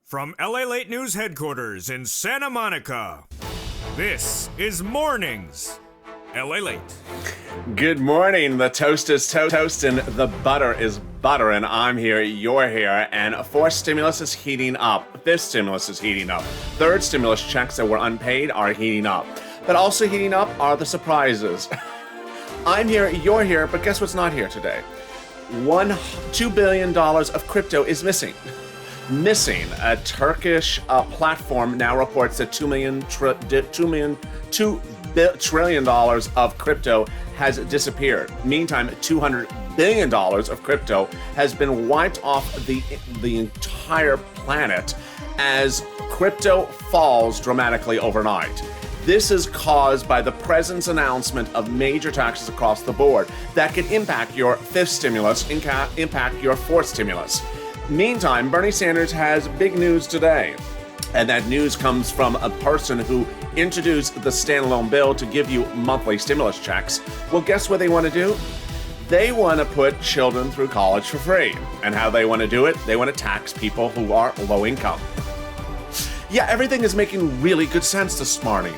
From LALATE News headquarters in Santa Monica, this is Mornings, LALATE. Good morning. The toast is toasting, the butter is buttering. I'm here, you're here, and fourth stimulus is heating up. Fifth stimulus is heating up. Third stimulus checks that were unpaid are heating up. But also heating up are the surprises. I'm here, you're here, but guess what's not here today? $2 billion of crypto is missing. A Turkish platform now reports that $2 trillion of crypto has disappeared. Meantime, $200 billion of crypto has been wiped off the entire planet as crypto falls dramatically overnight. This is caused by the president's announcement of major taxes across the board that could impact your fifth stimulus, impact your fourth stimulus. Meantime, Bernie Sanders has big news today. And that news comes from a person who introduced the standalone bill to give you monthly stimulus checks. Well, guess what they want to do? They want to put children through college for free. And how they want to do it? They want to tax people who are low income. Yeah, everything is making really good sense this morning.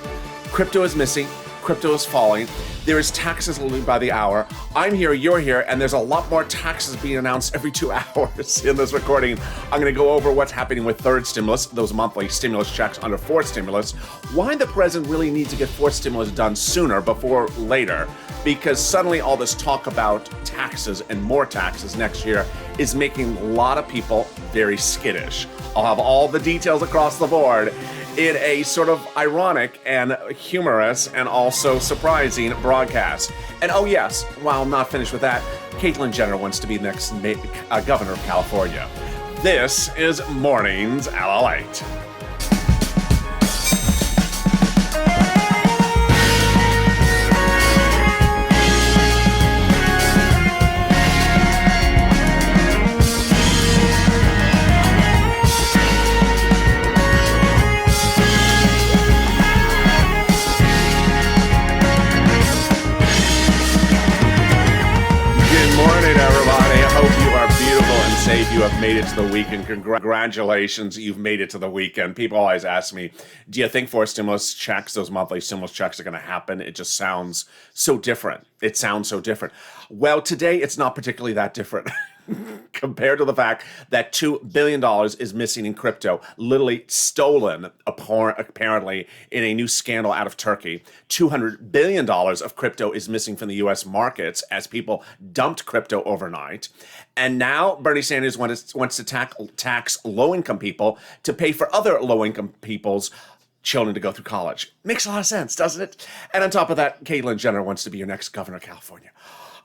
Crypto is missing. Crypto is falling. There is taxes looming by the hour. I'm here, you're here, and there's a lot more taxes being announced every 2 hours in this recording. I'm going to go over what's happening with third stimulus, those monthly stimulus checks under fourth stimulus, why the president really needs to get fourth stimulus done sooner before later, because suddenly all this talk about taxes and more taxes next year is making a lot of people very skittish. I'll have all the details across the board in a sort of ironic and humorous and also surprising broadcast. And oh yes, while I'm not finished with that, Caitlyn Jenner wants to be next governor of California. This is Mornings LALATE. You have made it to the weekend. Congratulations, you've made it to the weekend. People always ask me, do you think fourth stimulus checks, those monthly stimulus checks are going to happen? It just sounds so different. It sounds so different. Well, today it's not particularly that different compared to the fact that $2 billion is missing in crypto, literally stolen, apparently, in a new scandal out of Turkey. $200 billion of crypto is missing from the U.S. markets as people dumped crypto overnight. And now Bernie Sanders wants to tax low-income people to pay for other low-income people's children to go through college. Makes a lot of sense, doesn't it? And on top of that, Caitlyn Jenner wants to be your next governor of California.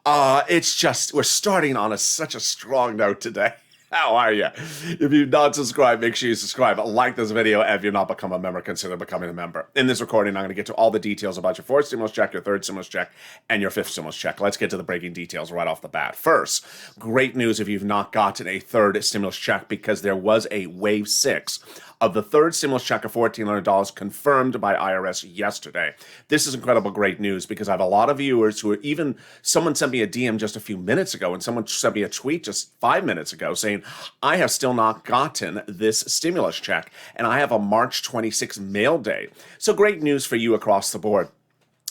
It's just, we're starting on such a strong note today. How are you? If you've not subscribed, make sure you subscribe. Like this video, and if you're not become a member, consider becoming a member. In this recording, I'm going to get to all the details about your fourth stimulus check, your third stimulus check, and your fifth stimulus check. Let's get to the breaking details right off the bat. First, great news if you've not gotten a third stimulus check, because there was a wave 6 of the third stimulus check of $1,400 confirmed by IRS yesterday. This is incredible great news because I have a lot of viewers who are someone sent me a DM just a few minutes ago and someone sent me a tweet just 5 minutes ago saying, I have still not gotten this stimulus check and I have a March 26th mail date. So great news for you across the board.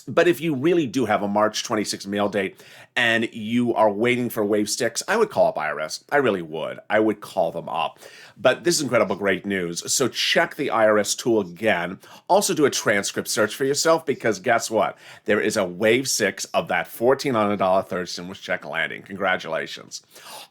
But if you really do have a March 26th mail date and you are waiting for wave 6, I would call up IRS. I really would. I would call them up. But this is incredible great news. So check the IRS tool again. Also do a transcript search for yourself because guess what? There is a wave 6 of that $1,400 third stimulus check landing. Congratulations.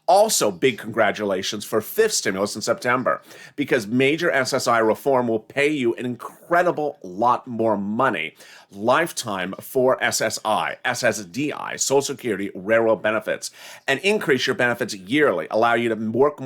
Also, big congratulations for fifth stimulus in September because major SSI reform will pay you an incredible lot more money lifetime for SSI, SSDI, Social Security, railroad benefits, and increase your benefits yearly, allow you to work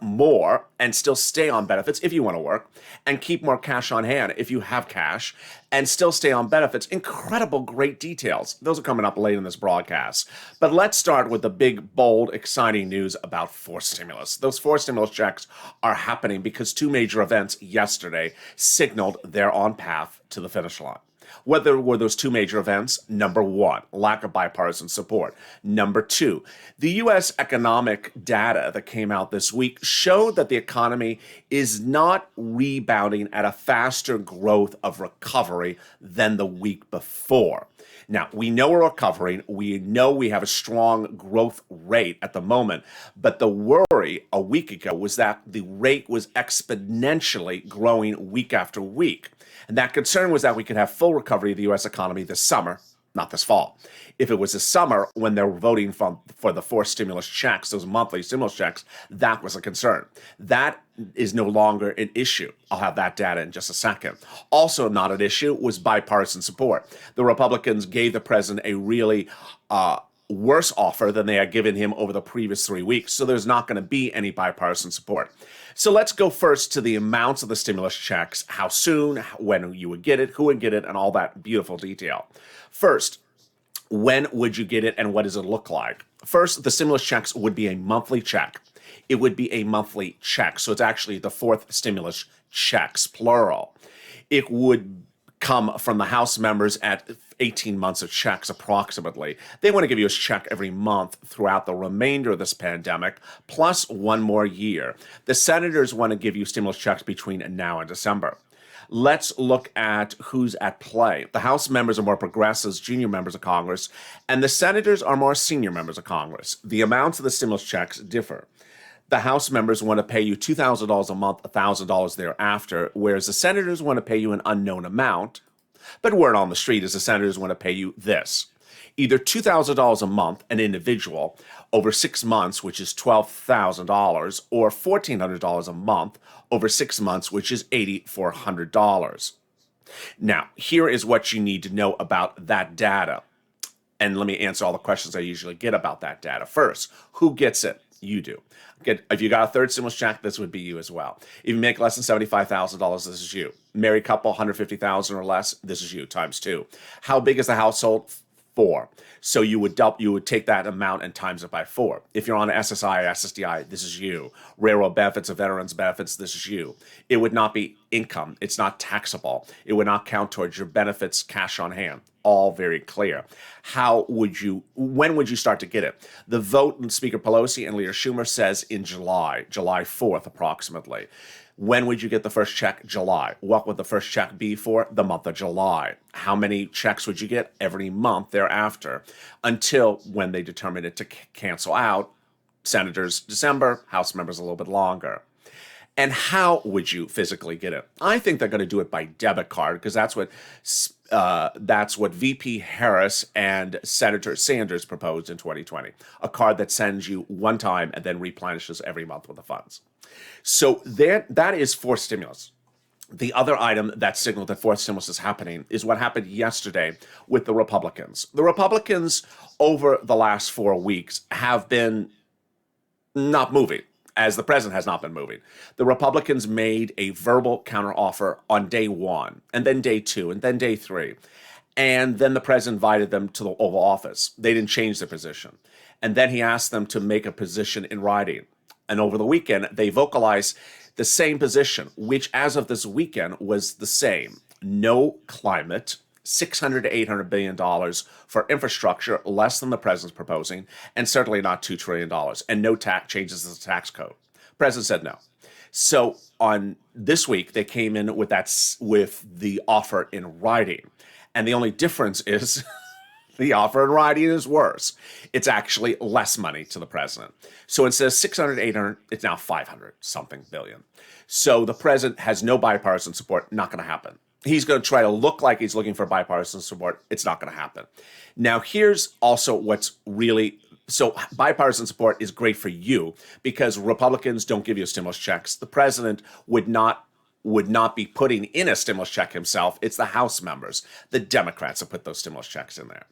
more, and still stay on benefits if you want to work, and keep more cash on hand if you have cash, and still stay on benefits. Incredible, great details. Those are coming up late in this broadcast. But let's start with the big, bold, exciting news about fourth stimulus. Those fourth stimulus checks are happening because two major events yesterday signaled they're on path to the finish line. What were those two major events? Number one, lack of bipartisan support. Number two, the U.S. economic data that came out this week showed that the economy is not rebounding at a faster growth of recovery than the week before. Now, we know we're recovering. We know we have a strong growth rate at the moment. But the worry a week ago was that the rate was exponentially growing week after week. And that concern was that we could have full recovery of the U.S. economy this summer, not this fall. If it was this summer when they were voting for the forced stimulus checks, those monthly stimulus checks, that was a concern. That is no longer an issue. I'll have that data in just a second. Also not an issue was bipartisan support. The Republicans gave the president a really worse offer than they had given him over the previous 3 weeks, so there's not going to be any bipartisan support. So let's go first to the amounts of the stimulus checks, how soon, when you would get it, who would get it, and all that beautiful detail. First, when would you get it and what does it look like? First, the stimulus checks would be a monthly check. It would be a monthly check. So it's actually the fourth stimulus checks, plural. It would come from the House members at 18 months of checks approximately. They want to give you a check every month throughout the remainder of this pandemic, plus one more year. The senators want to give you stimulus checks between now and December. Let's look at who's at play. The House members are more progressives, junior members of Congress, and the senators are more senior members of Congress. The amounts of the stimulus checks differ. The House members want to pay you $2,000 a month, $1,000 thereafter, whereas the senators want to pay you an unknown amount. But word on the street is the senators want to pay you this. Either $2,000 a month, an individual, over 6 months, which is $12,000, or $1,400 a month over 6 months, which is $8,400. Now, here is what you need to know about that data. And let me answer all the questions I usually get about that data. First, who gets it? You do. If you got a third stimulus check, this would be you as well. If you make less than $75,000, this is you. Married couple, $150,000 or less, this is you, times 2. How big is the household? 4. So you would take that amount and times it by 4. If you're on SSI or SSDI, this is you. Railroad benefits or veterans benefits, this is you. It would not be income. It's not taxable. It would not count towards your benefits, cash on hand. All very clear. When would you start to get it? The vote in Speaker Pelosi and Leader Schumer says in July 4th approximately. When would you get the first check? July. What would the first check be for? The month of July. How many checks would you get? Every month thereafter, until when they determine it to cancel out. Senators, December, House members a little bit longer. And how would you physically get it? I think they're going to do it by debit card because that's what VP Harris and Senator Sanders proposed in 2020. A card that sends you one time and then replenishes every month with the funds. So that is fourth stimulus. The other item that signaled that fourth stimulus is happening is what happened yesterday with the Republicans. The Republicans over the last 4 weeks have been not moving, as the president has not been moving. The Republicans made a verbal counteroffer on day 1, and then day 2, and then day 3. And then the president invited them to the Oval Office. They didn't change their position. And then he asked them to make a position in writing. And over the weekend, they vocalized the same position, which as of this weekend was the same. No climate, $600 to $800 billion for infrastructure, less than the president's proposing, and certainly not $2 trillion, and no tax changes to the tax code. President said no. So on this week, they came in with the offer in writing. And the only difference is the offer in writing is worse. It's actually less money to the president. So instead of 600, 800, it's now 500 something billion. So the president has no bipartisan support. Not going to happen. He's going to try to look like he's looking for bipartisan support. It's not going to happen. Now, here's also what's really... So bipartisan support is great for you because Republicans don't give you stimulus checks. The president would not be putting in a stimulus check himself. It's the House members, the Democrats, that put those stimulus checks in there.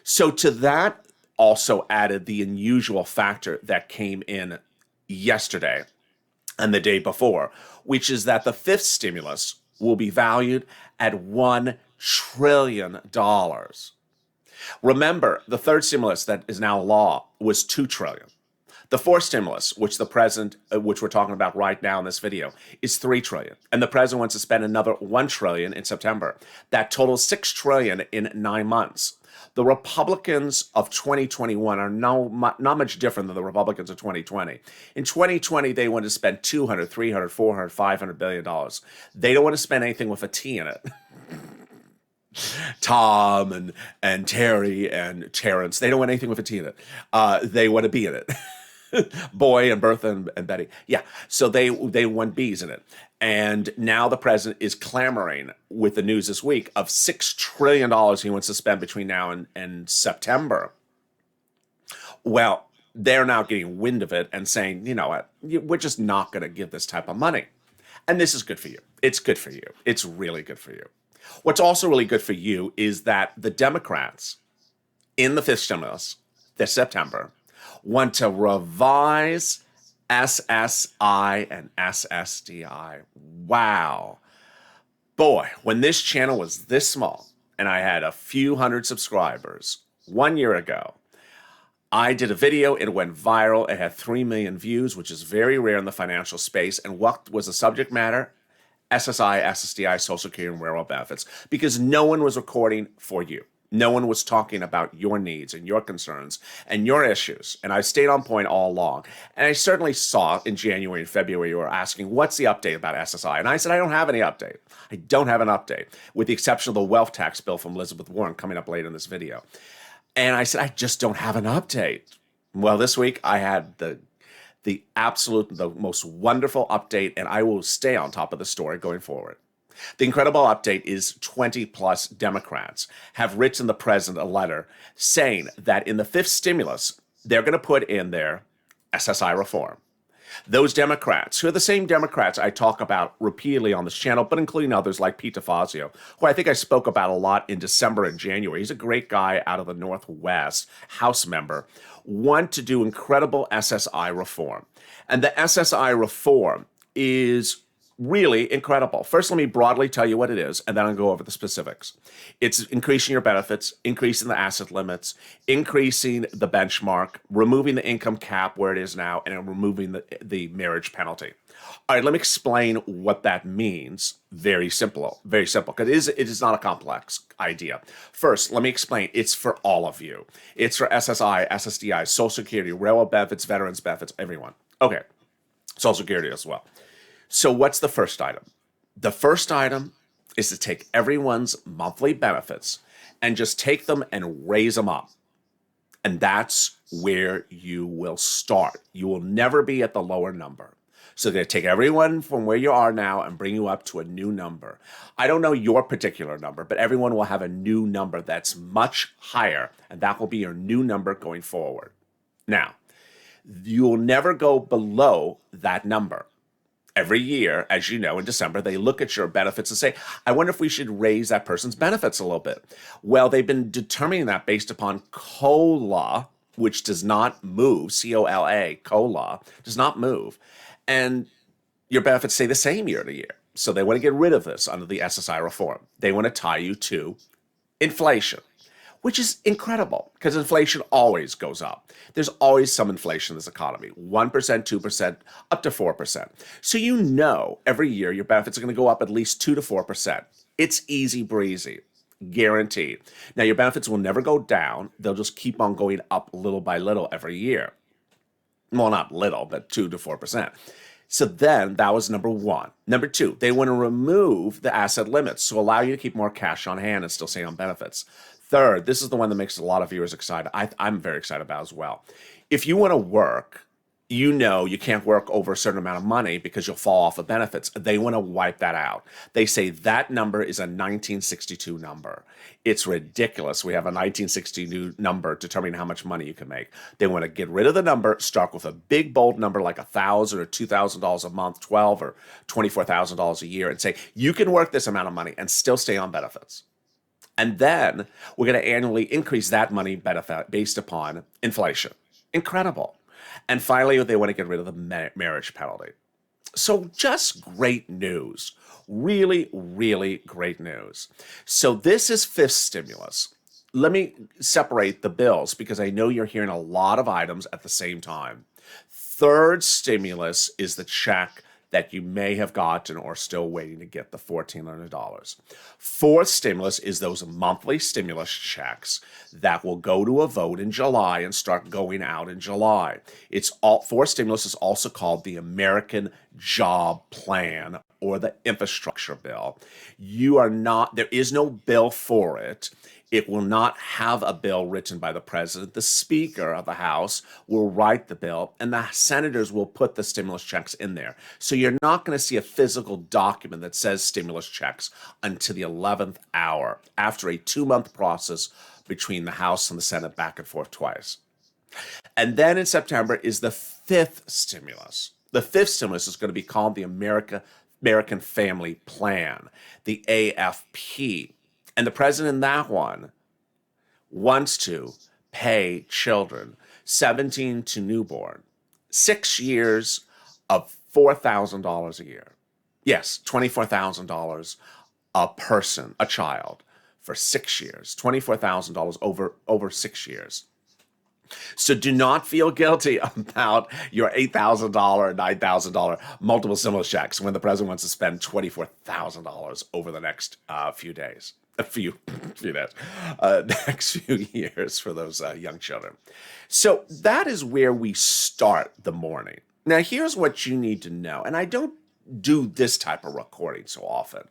So to that also added the unusual factor that came in yesterday and the day before, which is that the fifth stimulus will be valued at $1 trillion. Remember, the third stimulus that is now law was $2 trillion. The fourth stimulus, which the president, which we're talking about right now in this video, is $3 trillion, and the president wants to spend another $1 trillion in September. That totals $6 trillion in 9 months. The Republicans of 2021 are not much different than the Republicans of 2020. In 2020, they want to spend $200, $300, $400, $500 billion. They don't want to spend anything with a T in it. Tom and Terry and Terrence, they don't want anything with a T in it. They want to be in it. Boy and Bertha and Betty. Yeah, so they want bees in it. And now the president is clamoring with the news this week of $6 trillion he wants to spend between now and September. Well, they're now getting wind of it and saying, you know what, we're just not going to give this type of money. And this is good for you. It's good for you. It's really good for you. What's also really good for you is that the Democrats in the fifth stimulus this September want to revise SSI and SSDI. Wow. Boy, when this channel was this small and I had a few hundred subscribers 1 year ago, I did a video, it went viral, it had 3 million views, which is very rare in the financial space. And what was the subject matter? SSI, SSDI, Social Security, and railroad benefits, because no one was recording for you. No one was talking about your needs and your concerns and your issues. And I stayed on point all along. And I certainly saw in January and February, you were asking, what's the update about SSI? And I said, I don't have any update. I don't have an update, with the exception of the wealth tax bill from Elizabeth Warren coming up later in this video. And I said, I just don't have an update. Well, this week I had the most wonderful update, and I will stay on top of the story going forward. The incredible update is 20 plus Democrats have written the president a letter saying that in the fifth stimulus, they're going to put in their SSI reform. Those Democrats, who are the same Democrats I talk about repeatedly on this channel, but including others like Pete DeFazio, who I think I spoke about a lot in December and January. He's a great guy out of the Northwest, House member, want to do incredible SSI reform. And the SSI reform is really incredible. First, let me broadly tell you what it is, and then I'll go over the specifics. It's increasing your benefits, increasing the asset limits, increasing the benchmark, removing the income cap where it is now, and removing the marriage penalty. All right, let me explain what that means. Very simple, because it is not a complex idea. First, let me explain. It's for all of you. It's for SSI, SSDI, Social Security, railroad benefits, veterans benefits, everyone. Okay, Social Security as well. So what's the first item? The first item is to take everyone's monthly benefits and just take them and raise them up. And that's where you will start. You will never be at the lower number. So they're going to take everyone from where you are now and bring you up to a new number. I don't know your particular number, but everyone will have a new number that's much higher, and that will be your new number going forward. Now, you'll never go below that number. Every year, as you know, in December, they look at your benefits and say, I wonder if we should raise that person's benefits a little bit. Well, they've been determining that based upon COLA, which does not move, C-O-L-A, COLA, does not move. And your benefits stay the same year to year. So they want to get rid of this under the SSI reform. They want to tie you to inflation, which is incredible because inflation always goes up. There's always some inflation in this economy, 1%, 2%, up to 4%. So you know every year your benefits are going to go up at least 2 to 4%. It's easy breezy, guaranteed. Now your benefits will never go down. They'll just keep on going up little by little every year. Well, not little, but 2 to 4%. So then that was number one. Number two, they want to remove the asset limits to allow you to keep more cash on hand and still stay on benefits. Third, this is the one that makes a lot of viewers excited. I'm very excited about as well. If you want to work, you know you can't work over a certain amount of money because you'll fall off of benefits. They want to wipe that out. They say that number is a 1962 number. It's ridiculous. We have a 1962 number determining how much money you can make. They want to get rid of the number, start with a big, bold number like $1,000 or $2,000 a month, $12,000 or $24,000 a year, and say you can work this amount of money and still stay on benefits. And then we're going to annually increase that money benefit based upon inflation. Incredible. And finally, they want to get rid of the marriage penalty. So just great news. Really, really great news. So this is fifth stimulus. Let me separate the bills because I know you're hearing a lot of items at the same time. Third stimulus is the check that you may have gotten or still waiting to get, the $1,400. Fourth stimulus is those monthly stimulus checks that will go to a vote in July and start going out in July. Fourth stimulus is also called the American Job Plan or the infrastructure bill. There is no bill for it. It will not have a bill written by the president. The Speaker of the House will write the bill, and the senators will put the stimulus checks in there. So you're not going to see a physical document that says stimulus checks until the 11th hour, after a 2-month process between the House and the Senate back and forth twice. And then in September is the fifth stimulus. The fifth stimulus is going to be called the American Family Plan, the AFP. And the president in that one wants to pay children 17 to newborn 6 years of $4,000 a year. Yes, $24,000 a person, a child, for 6 years. $24,000 over 6 years. So do not feel guilty about your $8,000, $9,000 multiple stimulus checks when the president wants to spend $24,000 over the next few days. Next few years for those young children. So that is where we start the morning. Now, here's what you need to know. And I don't do this type of recording so often,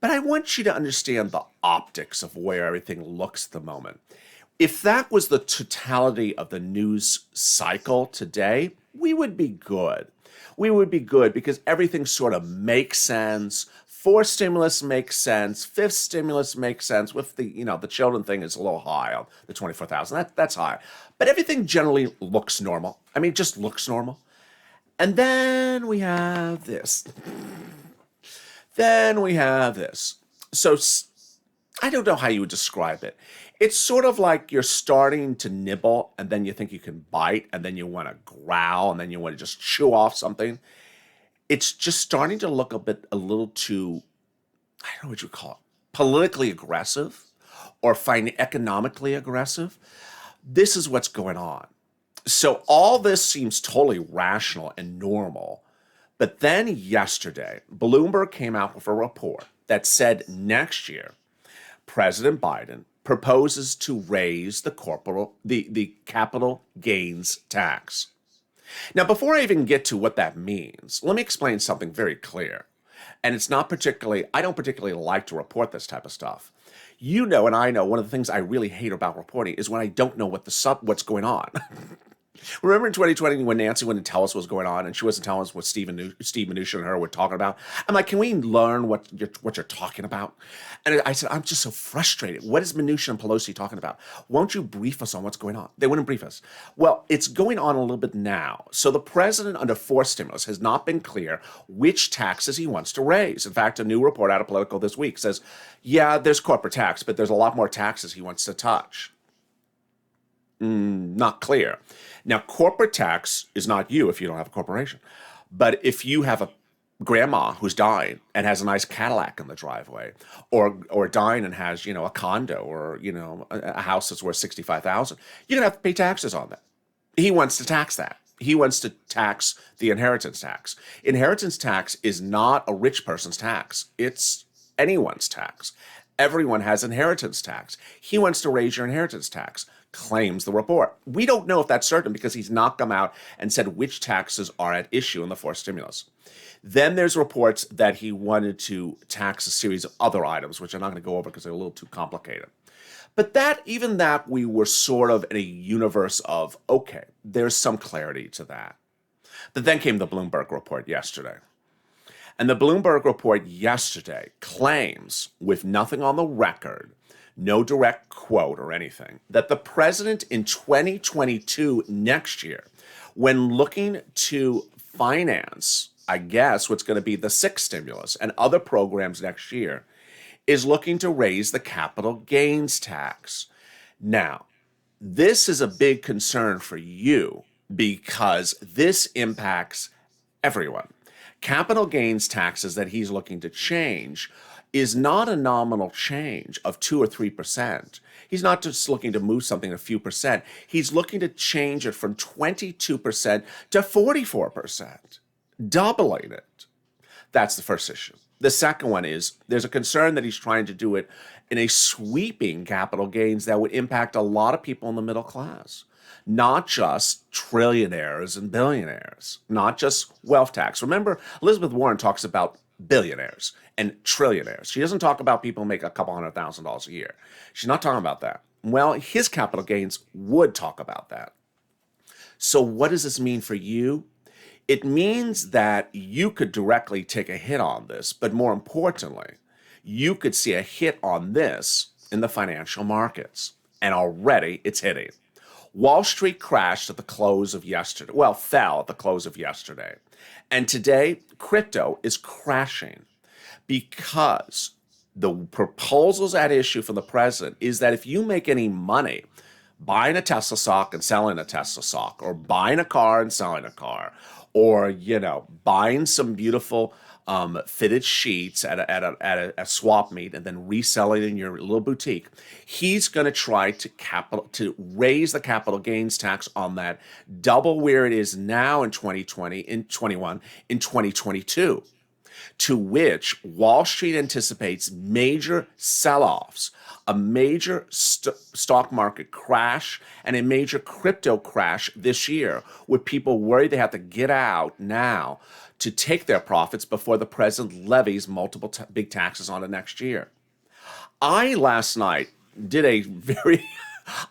but I want you to understand the optics of where everything looks at the moment. If that was the totality of the news cycle today, we would be good. We would be good because everything sort of makes sense. Fourth stimulus makes sense. Fifth stimulus makes sense. With the children thing is a little high on the 24,000. That's high. But everything generally looks normal. I mean, just looks normal. And then we have this. So I don't know how you would describe it. It's sort of like you're starting to nibble and then you think you can bite and then you want to growl and then you want to just chew off something. It's just starting to look a little too, I don't know what you call it, politically aggressive or economically aggressive. This is what's going on. So all this seems totally rational and normal. But then yesterday, Bloomberg came out with a report that said next year, President Biden proposes to raise the capital gains tax. Now, before I even get to what that means, let me explain something very clear. And I don't particularly like to report this type of stuff. You know, and I know one of the things I really hate about reporting is when I don't know what's going on. Remember in 2020 when Nancy wouldn't tell us what was going on and she wasn't telling us what Steve Mnuchin and her were talking about? I'm like, can we learn what you're talking about? And I said, I'm just so frustrated. What is Mnuchin and Pelosi talking about? Won't you brief us on what's going on? They wouldn't brief us. Well, it's going on a little bit now. So the president under fourth stimulus has not been clear which taxes he wants to raise. In fact, a new report out of Politico this week says, yeah, there's corporate tax, but there's a lot more taxes he wants to touch. Not clear. Now, corporate tax is not you if you don't have a corporation. But if you have a grandma who's dying and has a nice Cadillac in the driveway, or dying and has, a condo or, a house that's worth $65,000, you're going to have to pay taxes on that. He wants to tax that. He wants to tax the inheritance tax. Inheritance tax is not a rich person's tax. It's anyone's tax. Everyone has inheritance tax. He wants to raise your inheritance tax, claims the report. We don't know if that's certain because he's not come out and said which taxes are at issue in the fourth stimulus. Then there's reports that he wanted to tax a series of other items, which I'm not going to go over because they're a little too complicated. But even that, we were sort of in a universe of, okay, there's some clarity to that. But then came the Bloomberg report yesterday. And the Bloomberg report yesterday claims, with nothing on the record, no direct quote or anything, that the president in 2022, next year, when looking to finance, I guess, what's going to be the sixth stimulus and other programs next year, is looking to raise the capital gains tax. Now, this is a big concern for you because this impacts everyone. Capital gains taxes that he's looking to change is not a nominal change of 2 or 3%. He's not just looking to move something a few percent. He's looking to change it from 22% to 44%, doubling it. That's the first issue. The second one is there's a concern that he's trying to do it in a sweeping capital gains that would impact a lot of people in the middle class, not just trillionaires and billionaires, not just wealth tax. Remember, Elizabeth Warren talks about billionaires and trillionaires. She doesn't talk about people who make a couple $100,000 a year. She's not talking about that. Well, his capital gains would talk about that. So what does this mean for you? It means that you could directly take a hit on this, but more importantly, you could see a hit on this in the financial markets. And already it's hitting. Wall Street crashed at the close of yesterday. Well, fell at the close of yesterday. And today, crypto is crashing because the proposals at issue from the president is that if you make any money buying a Tesla stock and selling a Tesla stock, or buying a car and selling a car, or, buying some beautiful fitted sheets at a swap meet and then reselling in your little boutique, he's going to try to raise the capital gains tax on that, double where it is now in 2020, in 21, in 2022, to which Wall Street anticipates major sell-offs, a major stock market crash, and a major crypto crash this year, with people worried they have to get out now to take their profits before the president levies multiple big taxes on it next year. I, last night, did a very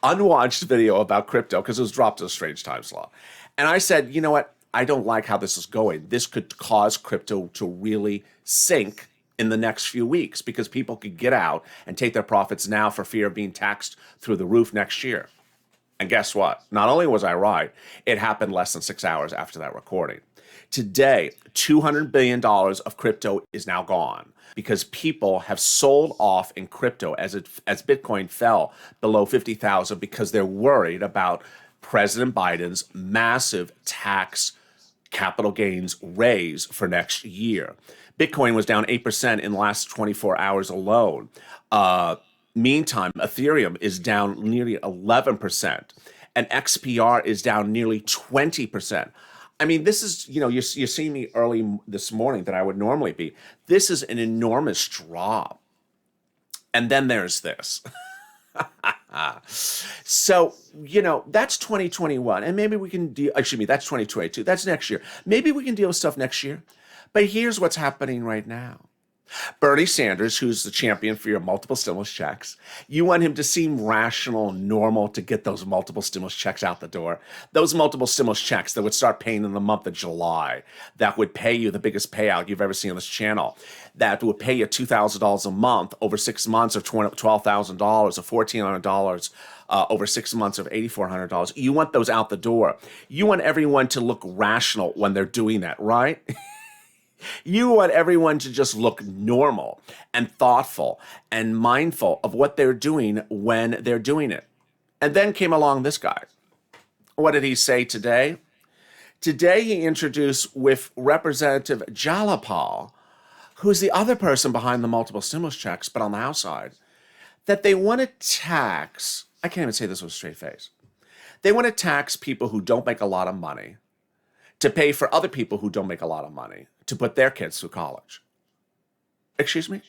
unwatched video about crypto because it was dropped at a strange time slot. And I said, you know what? I don't like how this is going. This could cause crypto to really sink in the next few weeks because people could get out and take their profits now for fear of being taxed through the roof next year. And guess what? Not only was I right, it happened less than 6 hours after that recording. Today, $200 billion of crypto is now gone because people have sold off in crypto as Bitcoin fell below 50,000 because they're worried about President Biden's massive tax capital gains raise for next year. Bitcoin was down 8% in the last 24 hours alone. Meantime, Ethereum is down nearly 11%, and XPR is down nearly 20%. I mean, this is, you're seeing me early this morning that I would normally be. This is an enormous drop. And then there's this. So, that's 2021. And maybe we can that's 2022. That's next year. Maybe we can deal with stuff next year. But here's what's happening right now. Bernie Sanders, who's the champion for your multiple stimulus checks, you want him to seem rational and normal to get those multiple stimulus checks out the door. Those multiple stimulus checks that would start paying in the month of July, that would pay you the biggest payout you've ever seen on this channel, that would pay you $2,000 a month over 6 months, or $12,000 or $1,400 over 6 months of $8,400. You want those out the door. You want everyone to look rational when they're doing that, right? You want everyone to just look normal and thoughtful and mindful of what they're doing when they're doing it. And then came along this guy. What did he say today? Today he introduced with Representative Jalapal, who's the other person behind the multiple stimulus checks, but on the House side, that they want to tax, I can't even say this with a straight face, they want to tax people who don't make a lot of money to pay for other people who don't make a lot of money to put their kids through college. Excuse me?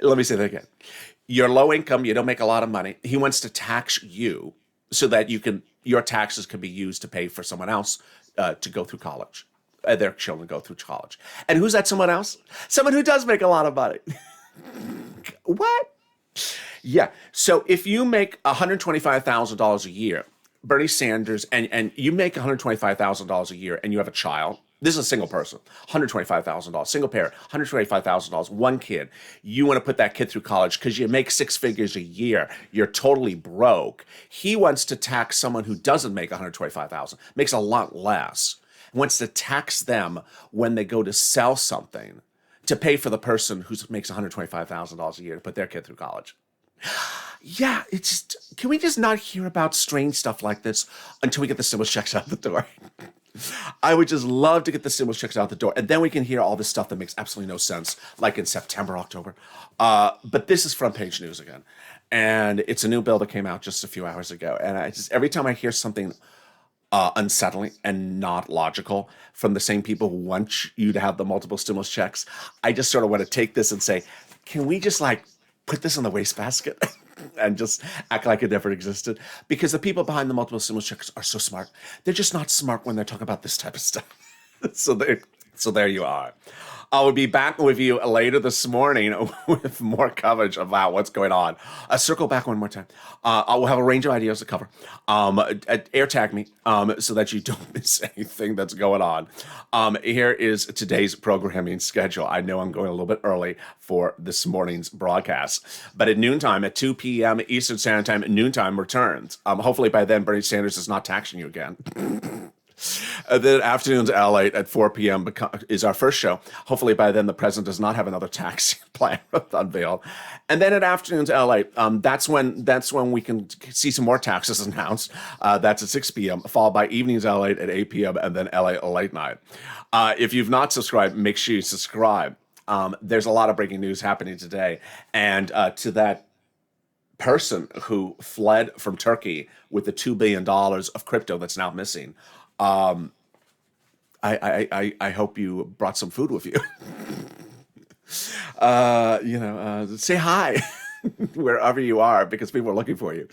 Let me say that again. You're low income, you don't make a lot of money. He wants to tax you so that your taxes can be used to pay for someone else to go through college. Their children go through college. And who's that someone else? Someone who does make a lot of money. What? Yeah. So if you make $125,000 a year, Bernie Sanders, and you make $125,000 a year and you have a child, this is a single person, $125,000, single parent, $125,000, one kid. You want to put that kid through college because you make 6 figures a year. You're totally broke. He wants to tax someone who doesn't make $125,000, makes a lot less, wants to tax them when they go to sell something to pay for the person who makes $125,000 a year to put their kid through college. Yeah, can we just not hear about strange stuff like this until we get the stimulus checks out the door? I would just love to get the stimulus checks out the door. And then we can hear all this stuff that makes absolutely no sense, like in September, October. But this is front page news again. And it's a new bill that came out just a few hours ago. And I just, every time I hear something unsettling and not logical from the same people who want you to have the multiple stimulus checks, I just sort of want to take this and say, can we just like put this in the wastebasket and just act like it never existed? Because the people behind the multiple stimulus checks are so smart. They're just not smart when they're talking about this type of stuff. So there you are. I will be back with you later this morning with more coverage about what's going on. Circle back one more time. I will have a range of ideas to cover. Air tag me so that you don't miss anything that's going on. Here is today's programming schedule. I know I'm going a little bit early for this morning's broadcast, but at noontime, at 2 p.m. Eastern Standard Time, noontime returns. Hopefully by then, Bernie Sanders is not taxing you again. Then afternoons LALATE at 4 p.m. is our first show. Hopefully by then the president does not have another tax plan unveiled. And then at afternoons LALATE, that's when we can see some more taxes announced. That's at 6 p.m. followed by evenings LALATE at 8 p.m. and then LA Late Night. If you've not subscribed, make sure you subscribe. There's a lot of breaking news happening today, and to that person who fled from Turkey with the $2 billion of crypto that's now missing. I hope you brought some food with you. Say hi wherever you are because people are looking for you.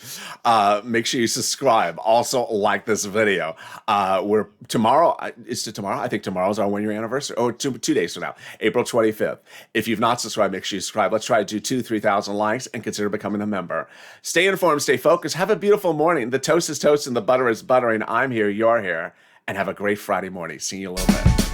Make sure you subscribe. Also like this video. We're tomorrow. Is it tomorrow? I think tomorrow's our 1 year anniversary. Oh, 2 days from now, April 25th. If you've not subscribed, make sure you subscribe. Let's try to do 3,000 likes and consider becoming a member. Stay informed, stay focused. Have a beautiful morning. The toast is toast and the butter is buttering. I'm here, you're here. And have a great Friday morning. See you in a little bit.